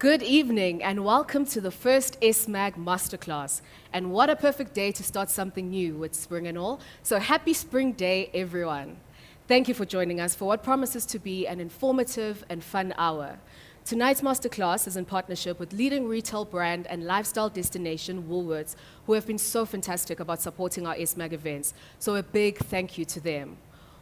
Good evening and welcome to the first S Mag masterclass. And what a perfect day to start something new with spring and all. So happy spring day, everyone. Thank you for joining us for what promises to be an informative and fun hour. Tonight's masterclass is in partnership with leading retail brand and lifestyle destination Woolworths, who have been so fantastic about supporting our S Mag events. So a big thank you to them.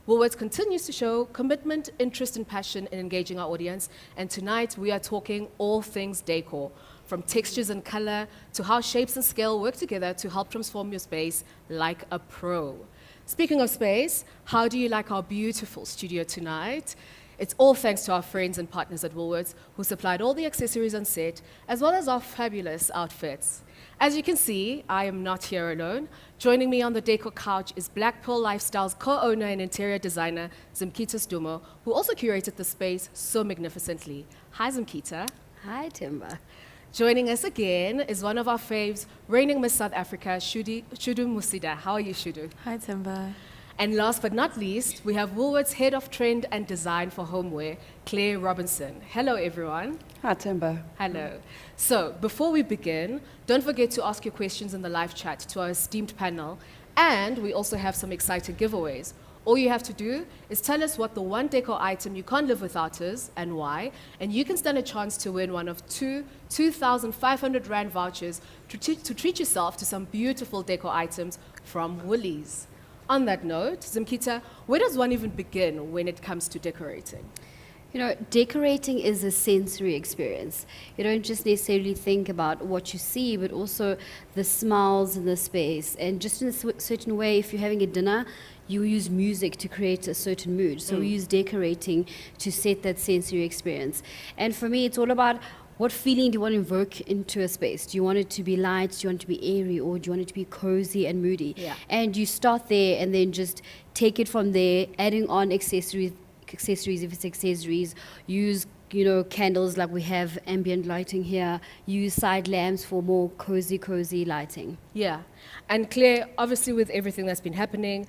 Woolworths continues to show commitment, interest, and passion in engaging our audience. And tonight we are talking all things decor, from textures and color to how shapes and scale work together to help transform your space like a pro. Speaking of space, how do you like our beautiful studio tonight? It's all thanks to our friends and partners at Woolworths who supplied all the accessories on set, as well as our fabulous outfits. As you can see, I am not here alone. Joining me on the Decor couch is Black Pearl Lifestyle's co-owner and interior designer, Zimkita Stumo, who also curated the space so magnificently. Hi, Zimkita. Hi, Timba. Joining us again is one of our faves, reigning Miss South Africa, Shudu Musida. How are you, Shudu? Hi, Timba. And last but not least, we have Woolworths Head of Trend and Design for Homeware, Claire Robinson. Hello, everyone. Hi, Timba. Hello. So, before we begin, don't forget to ask your questions in the live chat to our esteemed panel. And we also have some exciting giveaways. All you have to do is tell us what the one decor item you can't live without is and why, and you can stand a chance to win one of two 2,500 Rand vouchers to treat yourself to some beautiful decor items from Woolies. On that note, Zimkita, where does one even begin when it comes to decorating? You know, decorating is a sensory experience. You don't just necessarily think about what you see, but also the smells in the space. And just in a certain way, if you're having a dinner, you use music to create a certain mood. So we use decorating to set that sensory experience. And for me, it's all about what feeling do you want to invoke into a space? Do you want it to be light? Do you want it to be airy? Or do you want it to be cozy and moody? Yeah. And you start there and then just take it from there, adding on accessories if it's accessories, use candles like we have ambient lighting here, use side lamps for more cozy lighting. Yeah, and Claire, obviously with everything that's been happening,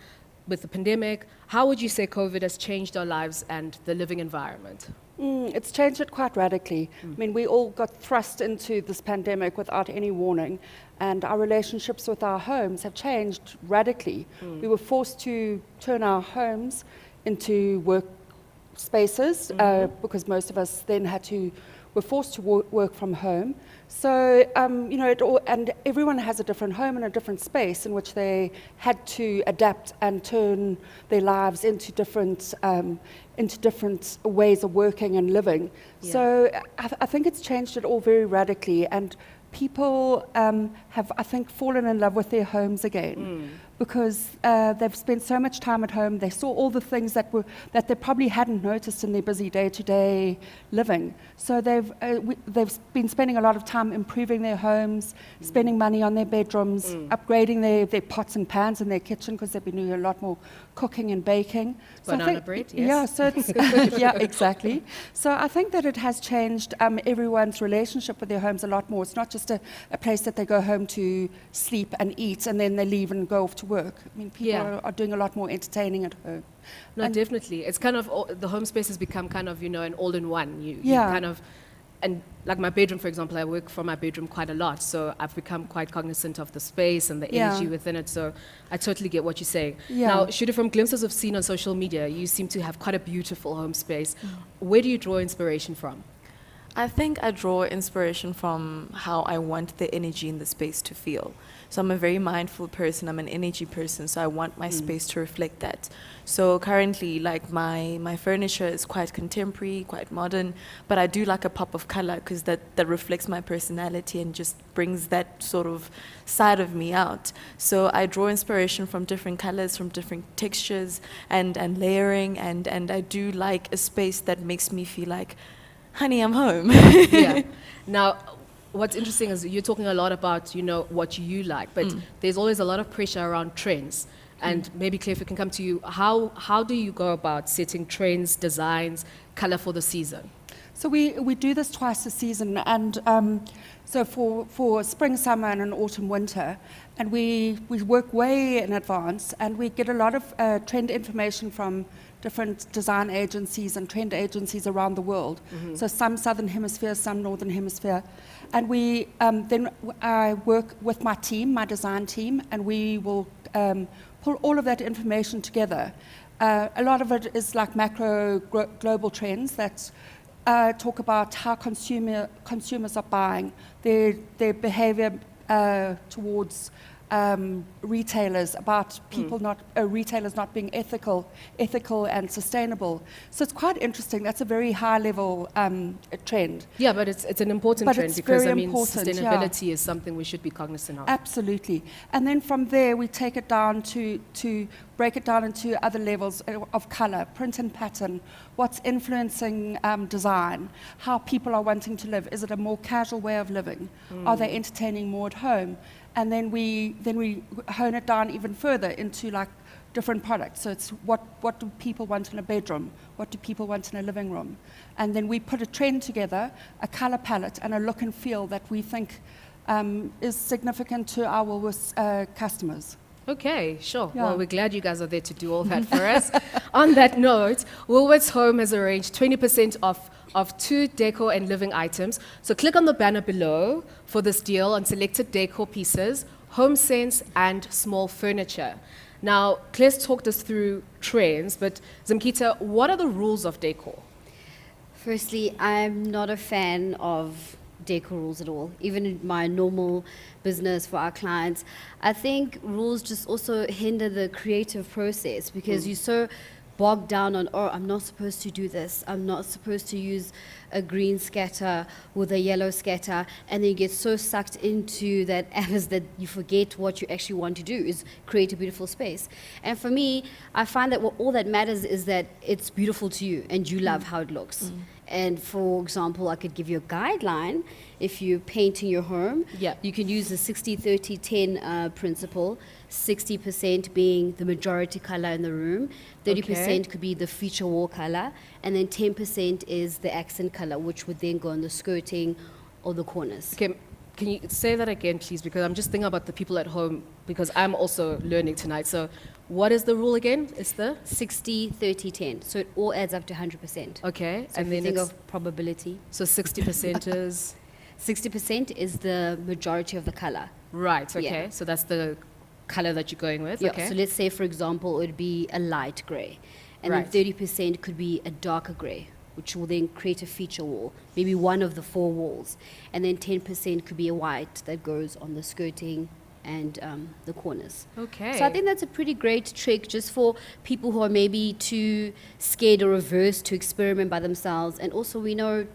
with the pandemic, how would you say COVID has changed our lives and the living environment? It's changed it quite radically. I mean, we all got thrust into this pandemic without any warning, and our relationships with our homes have changed radically. We were forced to turn our homes into work spaces because most of us then were forced to work from home. So, and everyone has a different home and a different space in which they had to adapt and turn their lives into different ways of working and living. Yeah. So I think it's changed it all very radically, and people have, I think, fallen in love with their homes again because they've spent so much time at home. They saw all the things that they probably hadn't noticed in their busy day-to-day living. So they've been spending a lot of time improving their homes, spending money on their bedrooms, upgrading their pots and pans in their kitchen because they've been doing a lot more cooking and baking. Banana bread, yes. Yeah, so it's, yeah, exactly. So I think that it has changed everyone's relationship with their homes a lot more. It's not just a place that they go home to sleep and eat and then they leave and go off to work. I mean, people are doing a lot more entertaining at home. No, definitely. It's kind of, the home space has become kind of, an all-in-one. You kind of, and like my bedroom, for example, I work from my bedroom quite a lot, so I've become quite cognizant of the space and the energy within it, so I totally get what you're saying. Yeah. Now, Shudu, from glimpses I've seen on social media, you seem to have quite a beautiful home space. Where do you draw inspiration from? I think I draw inspiration from how I want the energy in the space to feel. So I'm a very mindful person, I'm an energy person, so I want my space to reflect that. So currently, like my furniture is quite contemporary, quite modern, but I do like a pop of color because that reflects my personality and just brings that sort of side of me out. So I draw inspiration from different colors, from different textures and layering, and I do like a space that makes me feel like, honey, I'm home. Yeah. Now, what's interesting is you're talking a lot about, what you like, but there's always a lot of pressure around trends. And maybe, Claire, if we can come to you, how do you go about setting trends, designs, color for the season? So we do this twice a season, and so for spring, summer, and an autumn, winter, and we work way in advance, and we get a lot of trend information from different design agencies and trend agencies around the world. So some Southern Hemisphere, some Northern Hemisphere. And we I work with my team, my design team, and we will pull all of that information together. A lot of it is like macro global trends that talk about how consumers are buying, their behavior towards retailers, about people retailers not being ethical and sustainable. So it's quite interesting. That's a very high level trend. Yeah, but it's an important trend it's because very important, sustainability is something we should be cognizant of. Absolutely. And then from there we take it down to break it down into other levels of color, print and pattern, what's influencing design, how people are wanting to live. Is it a more casual way of living? Are they entertaining more at home? And then we hone it down even further into like different products. So it's what do people want in a bedroom? What do people want in a living room? And then we put a trend together, a color palette, and a look and feel that we think is significant to our Woolworths customers. Okay, sure. Yeah. Well, we're glad you guys are there to do all that for us. On that note, Woolworths Home has arranged 20% off of 2 decor and living items. So click on the banner below for this deal on selected decor pieces, home sense, and small furniture. Now, Claire's talked us through trends, but Zimkita, what are the rules of decor? Firstly, I'm not a fan of decor rules at all. Even in my normal business for our clients, I think rules just also hinder the creative process because you're so bogged down on, oh, I'm not supposed to do this, I'm not supposed to use a green scatter with a yellow scatter, and then you get so sucked into that as that you forget what you actually want to do is create a beautiful space. And for me, I find that all that matters is that it's beautiful to you and you love how it looks. And for example, I could give you a guideline. If you're painting your home, you can use the 60-30-10 principle, 60% being the majority color in the room, 30% could be the feature wall color, and then 10% is the accent color, which would then go on the skirting or the corners. Okay, can you say that again, please? Because I'm just thinking about the people at home, because I'm also learning tonight. So what is the rule again? It's the 60-30-10. So it all adds up to 100%. Okay, So and if then you think it's, of probability, so 60% is 60% is the majority of the color. right. Okay, Yeah. so that's the color that you're going with. Yeah, Okay. so let's say, for example, it would be a light gray. And Right. then 30% could be a darker gray, which will then create a feature wall, maybe one of the 4 walls. And then 10% could be a white that goes on the skirting and the corners. Okay. So I think that's a pretty great trick just for people who are maybe too scared or averse to experiment by themselves. And also we know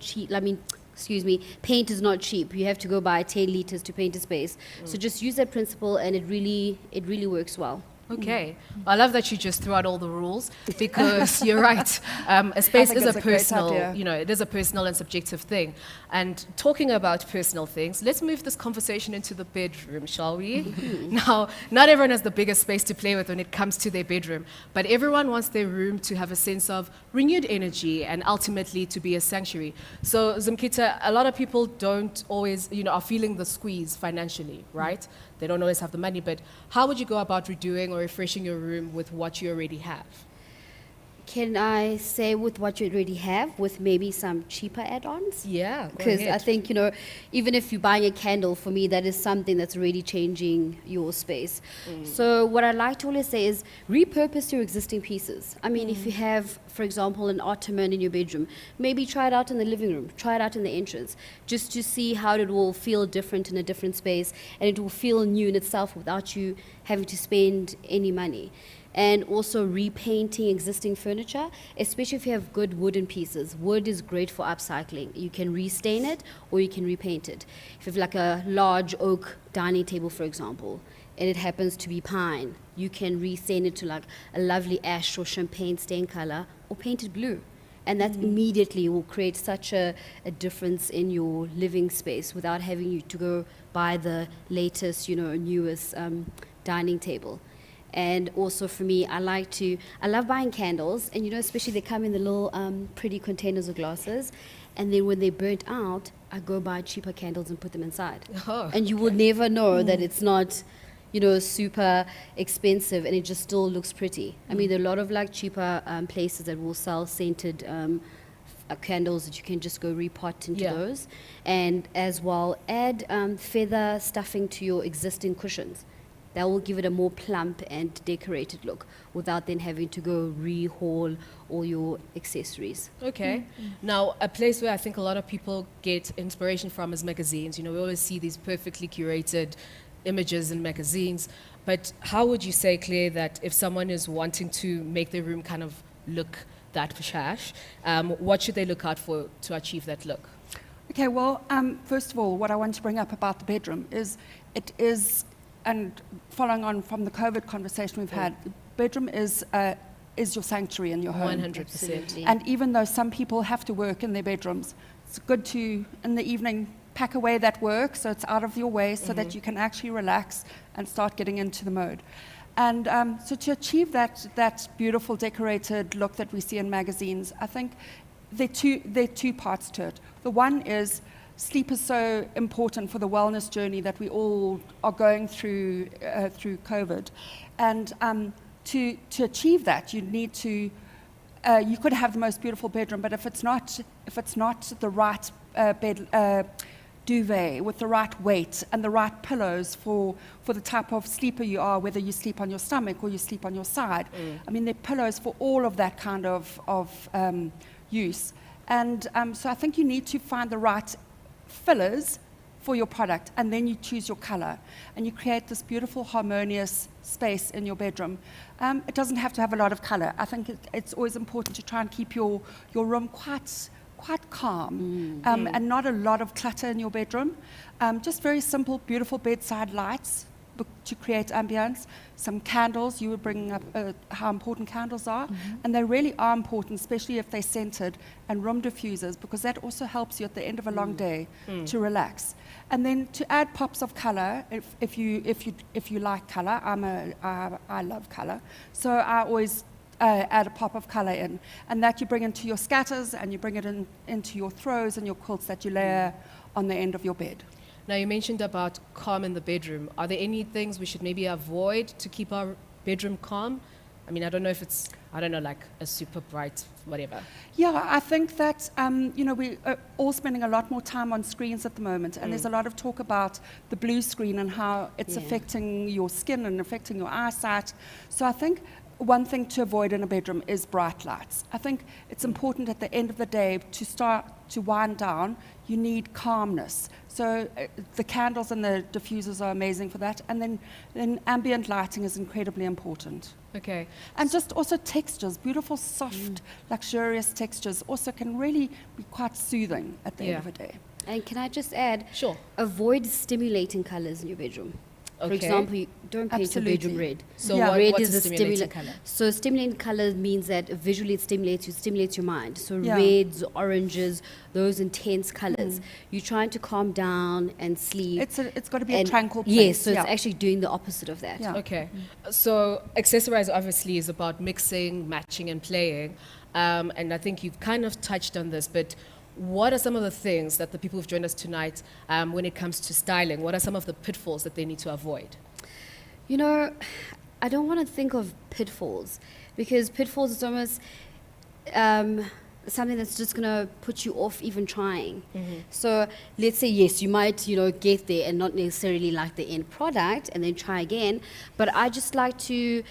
paint is not cheap. You have to go buy 10 liters to paint a space. So just use that principle and it really works well. Okay. I love that you just threw out all the rules because you're right. A space think is it's a a great personal, idea. it is a personal and subjective thing. And talking about personal things, let's move this conversation into the bedroom, shall we? Now, not everyone has the biggest space to play with when it comes to their bedroom, but everyone wants their room to have a sense of renewed energy and ultimately to be a sanctuary. So, Zimkita, a lot of people don't always, are feeling the squeeze financially, right? They don't always have the money, but how would you go about redoing or refreshing your room with what you already have? Can I say with what you already have, with maybe some cheaper add-ons? Yeah, Because I think, even if you're buying a candle, for me, that is something that's really changing your space. So what I like to always say is repurpose your existing pieces. I mean, if you have, for example, an ottoman in your bedroom, maybe try it out in the living room, try it out in the entrance, just to see how it will feel different in a different space, and it will feel new in itself without you having to spend any money. And also repainting existing furniture, especially if you have good wooden pieces. Wood is great for upcycling. You can restain it or you can repaint it. If you have like a large oak dining table, for example, and it happens to be pine, you can restain it to like a lovely ash or champagne stain color or paint it blue. And that immediately will create such a difference in your living space without having you to go buy the latest, newest dining table. And also for me, I love buying candles, and especially they come in the little pretty containers of glasses, and then when they're burnt out, I go buy cheaper candles and put them inside. Oh, and you will never know that it's not, super expensive, and it just still looks pretty. I mean, there are a lot of like cheaper places that will sell scented candles that you can just go repot into those, and as well add feather stuffing to your existing cushions. That will give it a more plump and decorated look without then having to go rehaul all your accessories. Okay. Now, a place where I think a lot of people get inspiration from is magazines. We always see these perfectly curated images in magazines. But how would you say, Claire, that if someone is wanting to make their room kind of look that fashash, what should they look out for to achieve that look? Okay, well, first of all, what I want to bring up about the bedroom is it is, and following on from the COVID conversation we've had, the bedroom is your sanctuary in your home. 100%. Absolutely. And even though some people have to work in their bedrooms, it's good to, in the evening, pack away that work so it's out of your way so that you can actually relax and start getting into the mode. And so to achieve that beautiful decorated look that we see in magazines, I think there are two parts to it. The one is sleep is so important for the wellness journey that we all are going through through COVID. And to achieve that, you need to, you could have the most beautiful bedroom, but if it's not the right duvet with the right weight and the right pillows for the type of sleeper you are, whether you sleep on your stomach or you sleep on your side. I mean, there are pillows for all of that kind of use. And so I think you need to find the right fillers for your product, and then you choose your color, and you create this beautiful harmonious space in your bedroom. It doesn't have to have a lot of color. I think it's always important to try and keep your room quite calm, and not a lot of clutter in your bedroom. Just very simple, beautiful bedside lights to create ambience. Some candles, you were bringing up how important candles are, and they really are important, especially if they're scented, and room diffusers, because that also helps you at the end of a long day to relax. And then to add pops of color, if you like color, I love color, so I always add a pop of color in, and that you bring into your scatters, and you bring it into your throws and your quilts that you layer on the end of your bed. Now, you mentioned about calm in the bedroom. Are there any things we should maybe avoid to keep our bedroom calm? I mean, I don't know if it's, like a super bright whatever. Yeah, I think that, we are all spending a lot more time on screens at the moment, and there's a lot of talk about the blue screen and how it's affecting your skin and affecting your eyesight. So I think one thing to avoid in a bedroom is bright lights. I think it's important at the end of the day to start to wind down. You need calmness. So the candles and the diffusers are amazing for that. And then ambient lighting is incredibly important. Okay. And just also textures, beautiful, soft, luxurious textures also can really be quite soothing at the end of the day. And can I just add, Sure. avoid stimulating colors in your bedroom. For Okay. example, you don't paint your bedroom red. So red what's is a a stimulating color? So stimulating color means that visually it stimulates your mind. So Yeah. reds, oranges, those intense colors. You're trying to calm down and sleep. It's got to be a tranquil place. Yes, so it's actually doing the opposite of that. Yeah. Okay. So accessorize obviously is about mixing, matching, and playing. And I think you've kind of touched on this, but what are some of the things that the people who've joined us tonight, when it comes to styling, what are some of the pitfalls that they need to avoid? I don't want to think of pitfalls, because pitfalls is almost something that's just going to put you off even trying. So let's say, yes, you might, get there and not necessarily like the end product and then try again, but I just like to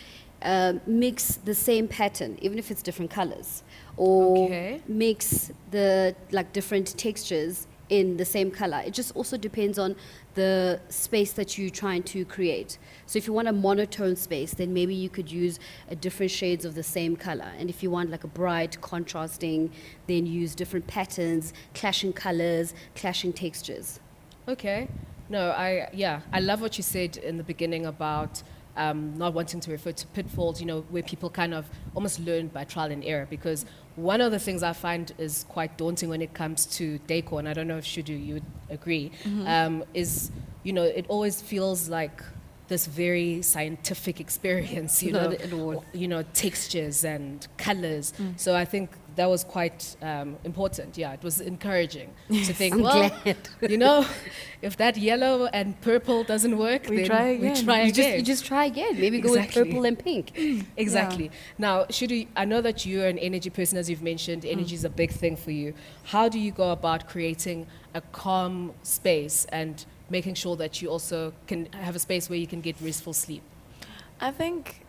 mix the same pattern, even if it's different colors, or mix the different textures in the same color. It just also depends on the space that you're trying to create. So if you want a monotone space, then maybe you could use different shades of the same color. And if you want like a bright contrasting, then use different patterns, clashing colors, clashing textures. Okay. No, I love what you said in the beginning about not wanting to refer to pitfalls, where people kind of almost learn by trial and error, because one of the things I find is quite daunting when it comes to decor, and I don't know if Shudu, you would agree, is, it always feels like this very scientific experience, Not at all. textures and colors. So I think that was quite important. Yeah, it was encouraging to think, I'm well, glad. you know, if that yellow and purple doesn't work, We then try again. we try again. You just try again. Maybe go with Exactly. purple and pink. Exactly. Now, Shudu, I know that you're an energy person, as you've mentioned. Energy is a big thing for you. How do you go about creating a calm space and making sure that you also can have a space where you can get restful sleep? I think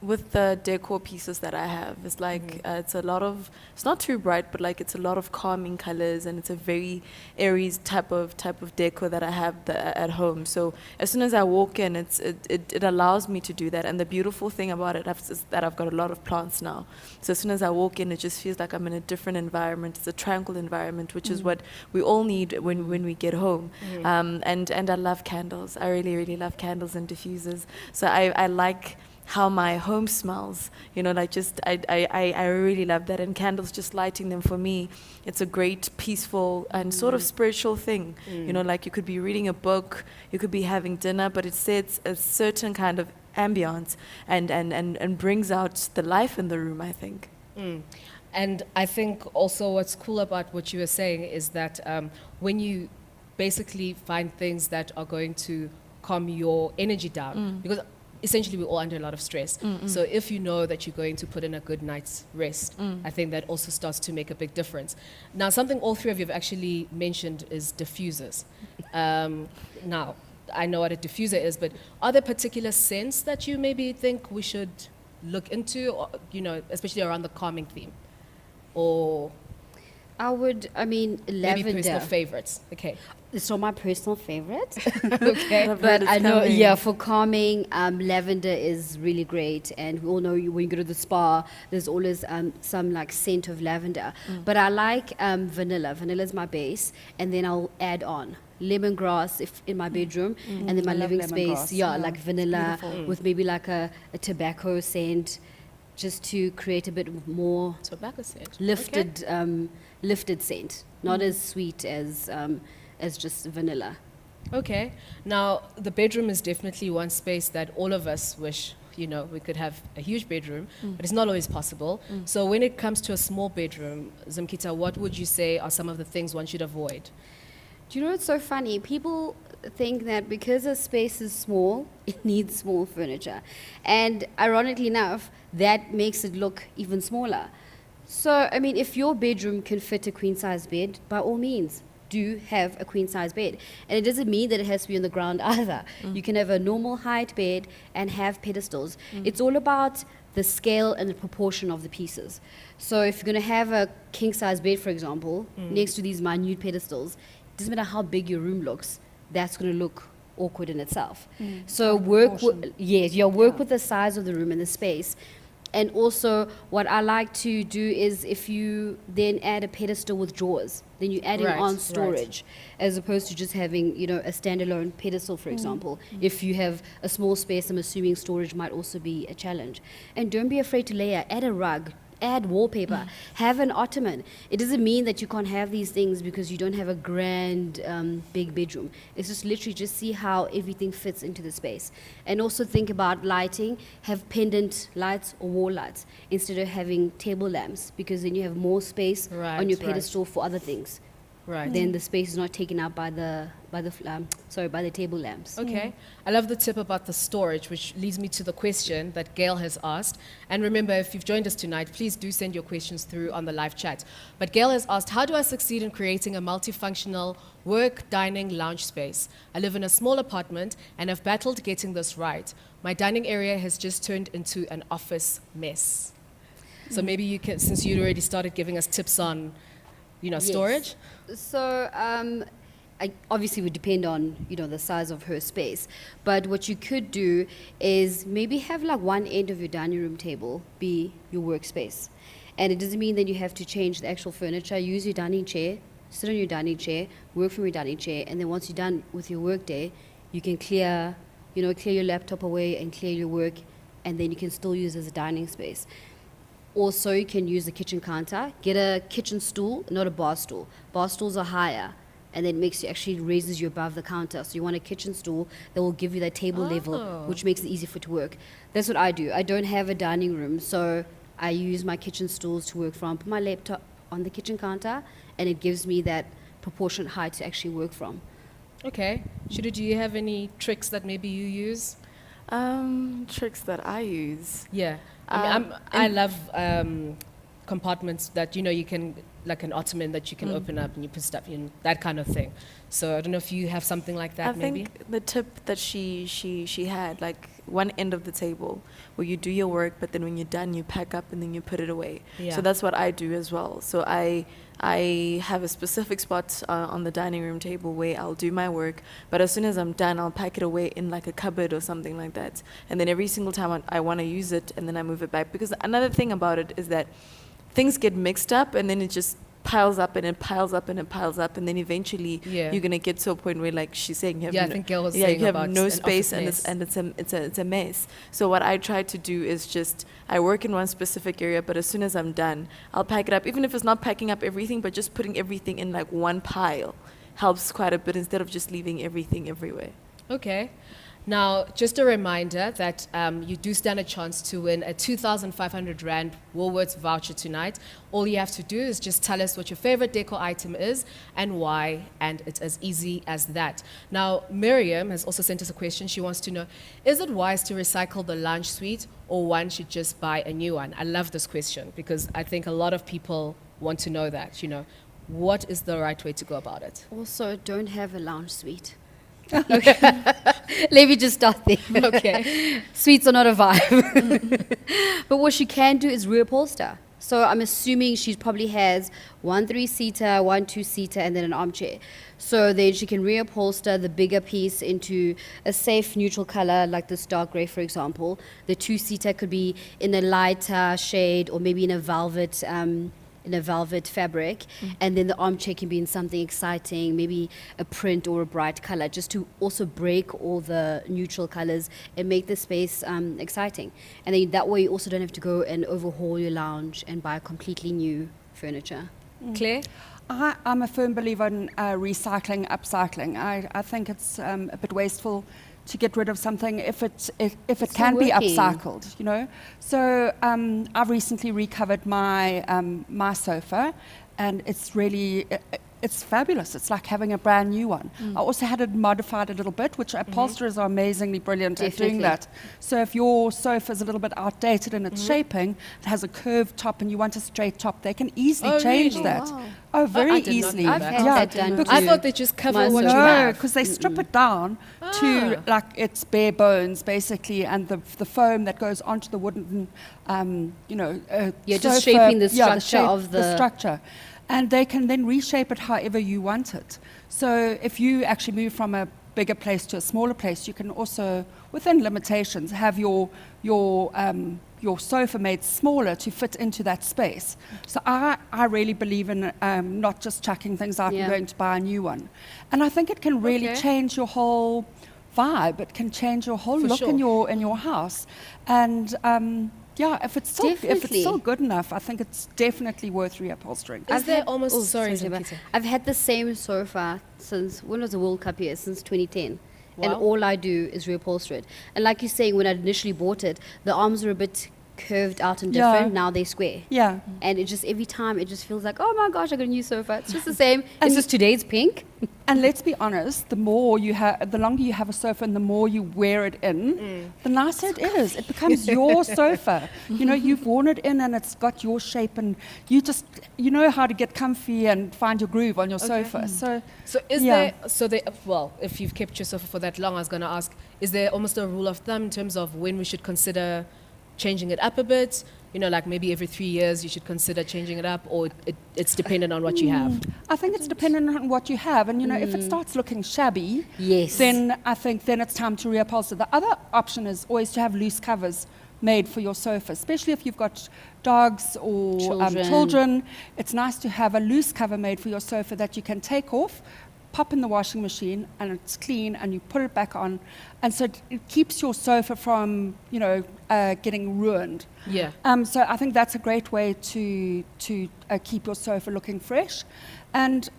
with the decor pieces that I have, it's like it's a lot of, it's not too bright, but like it's a lot of calming colors, and it's a very Aries type of decor that I have at home. So as soon as I walk in, it allows me to do that. And the beautiful thing about it is that I've got a lot of plants now. So as soon as I walk in, it just feels like I'm in a different environment. It's a tranquil environment, which is what we all need when we get home. And I love candles. I really, really love candles and diffusers. So I like how my home smells, you know, like just I really love that. And candles, just lighting them, for me, it's a great peaceful and sort of spiritual thing. You know, like you could be reading a book, you could be having dinner, but it sets a certain kind of ambiance and brings out the life in the room, I think. And I think also what's cool about what you were saying is that when you basically find things that are going to calm your energy down, because essentially we're all under a lot of stress. So if you know that you're going to put in a good night's rest, I think that also starts to make a big difference. Now, something all three of you have actually mentioned is diffusers. Now, I know what a diffuser is, but are there particular scents that you maybe think we should look into, or, you know, especially around the calming theme? Or maybe Lavender. personal favorites? Okay. It's not my personal favorite. Okay. I've heard But it's I know, coming. yeah, for calming, lavender is really great. And we all know when you go to the spa, there's always some like scent of lavender. But I like vanilla. Vanilla is my base. And then I'll add on lemongrass if in my bedroom. And then my I love living space, lemongrass, yeah, yeah. like vanilla Beautiful. with maybe like a tobacco scent, just to create a bit more Tobacco scent. lifted scent. Not as sweet as just vanilla. Okay. Now, the bedroom is definitely one space that all of us wish, you know, we could have a huge bedroom, but it's not always possible. So when it comes to a small bedroom, Zimkita, what would you say are some of the things one should avoid? Do you know what's so funny? People think that because a space is small, it needs small furniture. And ironically enough, that makes it look even smaller. So, I mean, if your bedroom can fit a queen-size bed, by all means, do have a queen-size bed. And it doesn't mean that it has to be on the ground either. You can have a normal height bed and have pedestals. It's all about the scale and the proportion of the pieces. So if you're going to have a king-size bed, for example, next to these minute pedestals, it doesn't matter how big your room looks, that's going to look awkward in itself. So work with the size of the room and the space. And also, what I like to do is if you then add a pedestal with drawers, then you're adding on storage, as opposed to just having, you know, a standalone pedestal, for example. If you have a small space, I'm assuming storage might also be a challenge. And don't be afraid to layer. Add a rug. Add wallpaper, have an ottoman. It doesn't mean that you can't have these things because you don't have a grand big bedroom. It's just literally just see how everything fits into the space. And also think about lighting, have pendant lights or wall lights instead of having table lamps, because then you have more space on your pedestal for other things. Right. Then the space is not taken up by the table lamps. Okay. I love the tip about the storage, which leads me to the question that Gail has asked. And remember, if you've joined us tonight, please do send your questions through on the live chat. But Gail has asked, how do I succeed in creating a multifunctional work, dining, lounge space? I live in a small apartment and have battled getting this right. My dining area has just turned into an office mess. So maybe you can, since you already started giving us tips on, you know, storage. So I obviously would depend on, you know, the size of her space. But what you could do is maybe have like one end of your dining room table be your workspace. And it doesn't mean that you have to change the actual furniture. Use your dining chair, sit on your dining chair, work from your dining chair, and then once you're done with your work day, you can clear your laptop away and clear your work, and then you can still use it as a dining space. Also, you can use the kitchen counter. Get a kitchen stool, not a bar stool. Bar stools are higher, and then actually raises you above the counter. So you want a kitchen stool that will give you that table level, which makes it easy for it to work. That's what I do. I don't have a dining room, so I use my kitchen stools to work from, put my laptop on the kitchen counter, and it gives me that proportionate height to actually work from. Okay. Shudu, do you have any tricks that maybe you use? Tricks that I use. Yeah. I love compartments that, you can, like an ottoman that you can open up and you put stuff in, that kind of thing. So I don't know if you have something like that, I maybe? think the tip that she had, like one end of the table where you do your work, but then when you're done, you pack up and then you put it away. Yeah. So that's what I do as well. So I have a specific spot on the dining room table where I'll do my work, but as soon as I'm done, I'll pack it away in like a cupboard or something like that. And then every single time I want to use it, and then I move it back. Because another thing about it is that things get mixed up, and then it just piles up and it piles up and it piles up, and then eventually you're gonna get to a point where, like she's saying, you have I think Gail was saying you have about no an space, office and mess. it's a mess. So what I try to do is just I work in one specific area, but as soon as I'm done, I'll pack it up, even if it's not packing up everything, but just putting everything in like one pile helps quite a bit instead of just leaving everything everywhere. Okay. Now, just a reminder that you do stand a chance to win a 2,500 Rand Woolworths voucher tonight. All you have to do is just tell us what your favorite decor item is and why, and it's as easy as that. Now, Miriam has also sent us a question. She wants to know, is it wise to recycle the lounge suite, or one should just buy a new one? I love this question because I think a lot of people want to know that, what is the right way to go about it? Also, don't have a lounge suite. Let me just start there. Okay. Suites are not a vibe. But what she can do is reupholster. So I'm assuming she probably has 1 3-seater, 1 2-seater, and then an armchair. So then she can reupholster the bigger piece into a safe neutral color, like this dark gray, for example. The 2-seater could be in a lighter shade, or maybe in a velvet fabric, and then the armchair can be in something exciting, maybe a print or a bright color, just to also break all the neutral colors and make the space exciting. And then that way you also don't have to go and overhaul your lounge and buy completely new furniture. Claire? I'm a firm believer in recycling, upcycling. I think it's a bit wasteful to get rid of something if it can be upcycled, So I've recently recovered my my sofa, and it's really it's fabulous. It's like having a brand new one. I also had it modified a little bit, which upholsterers are amazingly brilliant at doing that. So if your sofa is a little bit outdated in its shaping, it has a curved top and you want a straight top, they can easily change that. Wow. Oh, very I did not easily. know I've that. had that done because too. I thought they just cover My what you sofa. no, have. because they strip it down to like it's bare bones basically, and the foam that goes onto the wooden, You're just sofa, shaping the structure of the structure, and they can then reshape it however you want it. So if you actually move from a bigger place to a smaller place, you can also, within limitations, have your sofa made smaller to fit into that space. So I really believe in not just chucking things out and going to buy a new one. And I think it can really change your whole vibe. It can change your whole look in your house. And if it's still good enough, I think it's definitely worth reupholstering. Is there almost... sorry, Zeba. Peter. I've had the same sofa since, when was the World Cup here? Since 2010. Wow. And all I do is reupholster it. And like you're saying, when I initially bought it, the arms were a bit curved out and different. Now they're square. Yeah. And it just, every time, it just feels like, oh my gosh, I got a new sofa. It's just the same. It's just today's pink. And let's be honest, the longer you have a sofa and the more you wear it in, the nicer it is. It becomes your sofa. You've worn it in and it's got your shape, and you know how to get comfy and find your groove on your sofa. So if you've kept your sofa for that long, I was going to ask, is there almost a rule of thumb in terms of when we should consider changing it up a bit? Like maybe every 3 years you should consider changing it up, or it's dependent on what you have? I think it's dependent on what you have. And, if it starts looking shabby, then I think then it's time to reupholster. The other option is always to have loose covers made for your sofa, especially if you've got dogs or children. It's nice to have a loose cover made for your sofa that you can take off, pop in the washing machine, and it's clean, and you put it back on, and so it keeps your sofa from getting ruined. Yeah. So I think that's a great way to keep your sofa looking fresh, and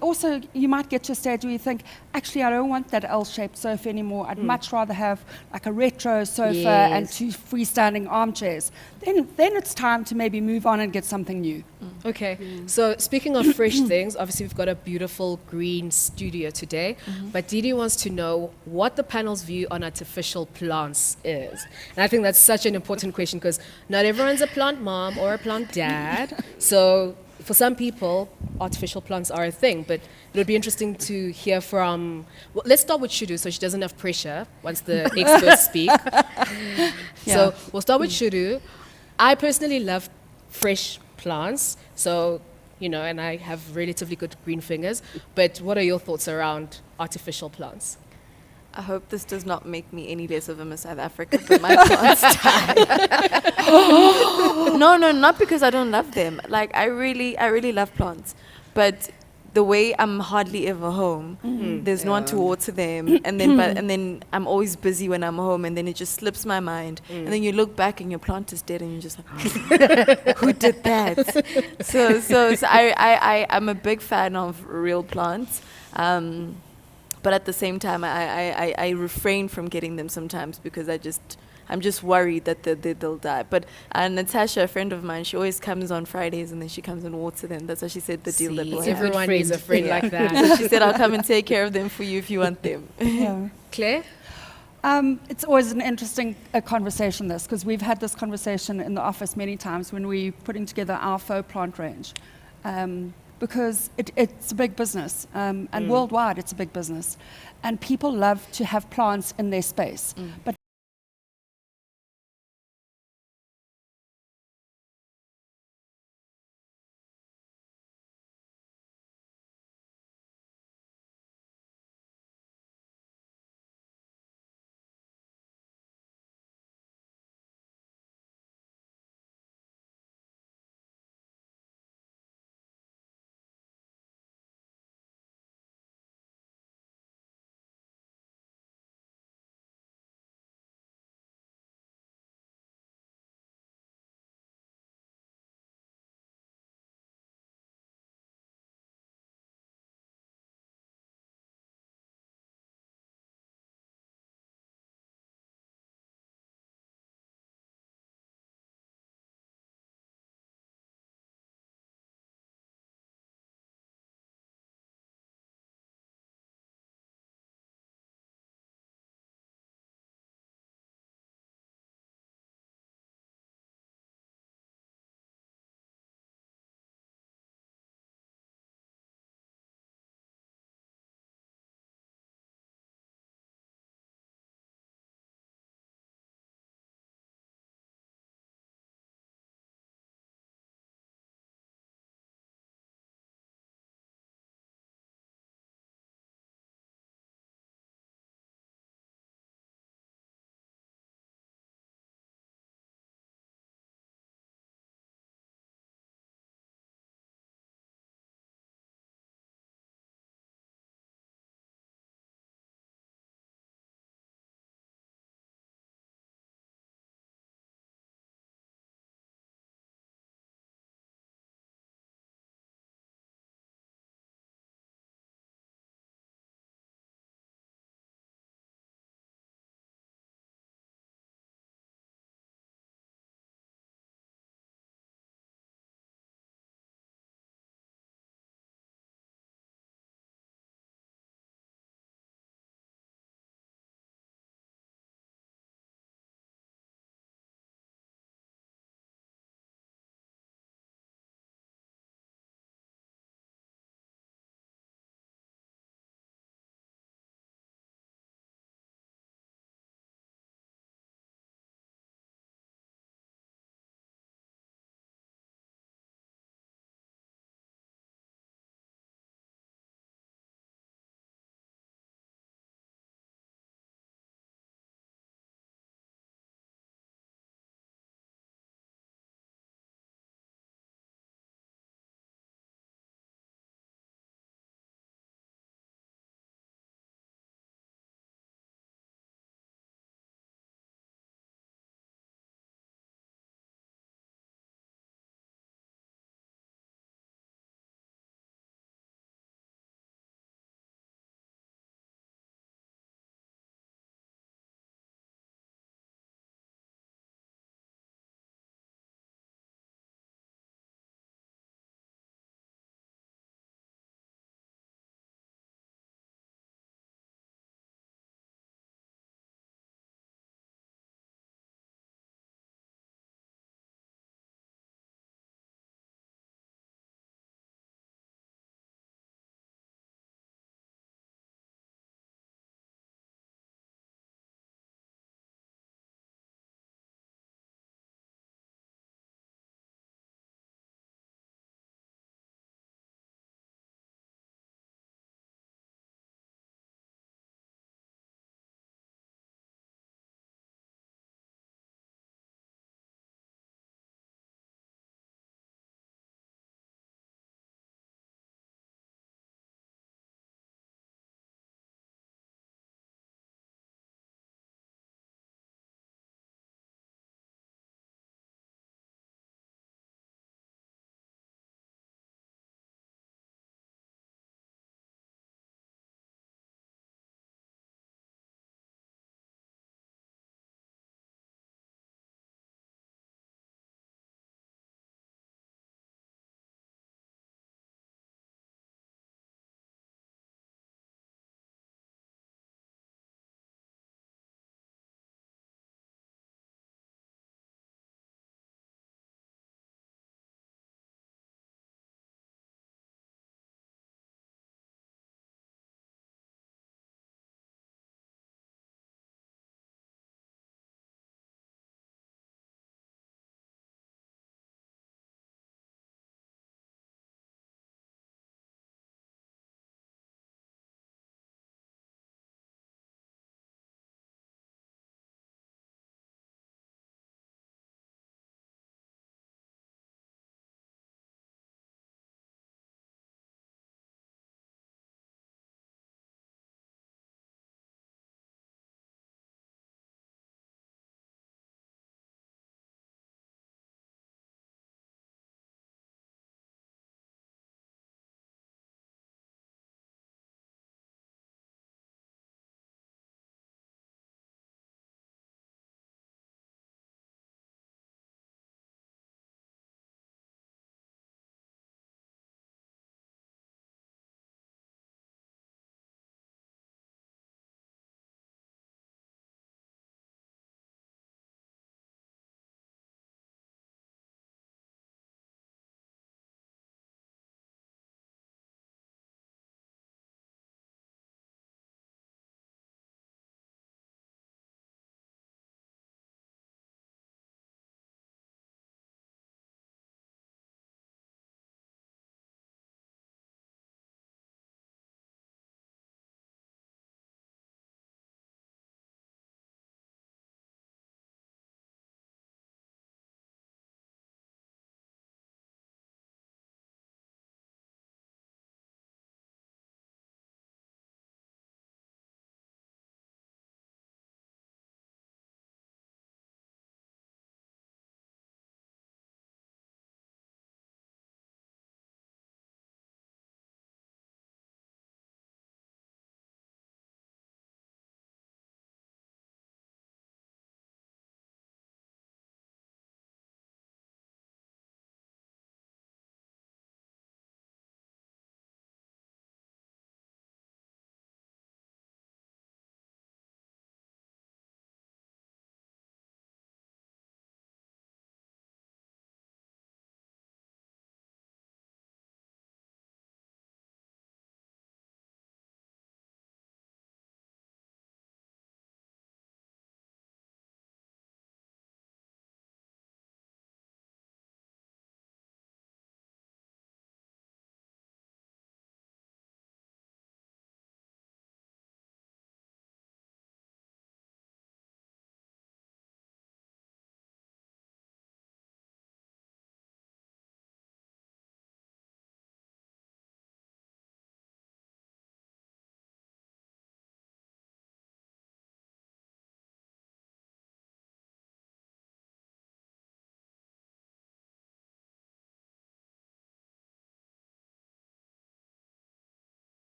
also, you might get to a stage where you think, actually, I don't want that L-shaped sofa anymore. I'd much rather have like a retro sofa and 2 freestanding armchairs. Then it's time to maybe move on and get something new. Okay, so speaking of fresh things, obviously we've got a beautiful green studio today, but Didi wants to know what the panel's view on artificial plants is. And I think that's such an important question because not everyone's a plant mom or a plant dad. So for some people, artificial plants are a thing, but it would be interesting to hear from, well, let's start with Shudu so she doesn't have pressure once the experts speak. So we'll start with Shudu. I personally love fresh plants, so, you know, and I have relatively good green fingers, but what are your thoughts around artificial plants? I hope this does not make me any less of a Miss South Africa, but my plants die. No, not because I don't love them. Like, I really love plants, but the way I'm hardly ever home, there's no one to water them, and then I'm always busy when I'm home, and then it just slips my mind, and then you look back and your plant is dead, and you're just like, who did that? So I'm a big fan of real plants. But at the same time, I refrain from getting them sometimes because I'm just worried that they'll die. But Natasha, a friend of mine, she always comes on Fridays and then she comes and waters them. That's why she said the deal that we'll have. Everyone needs a friend like that. So she said, I'll come and take care of them for you if you want them. Claire? It's always an interesting conversation, this, because we've had this conversation in the office many times when we're putting together our faux plant range. Because it's a big business, and worldwide it's a big business. And people love to have plants in their space. But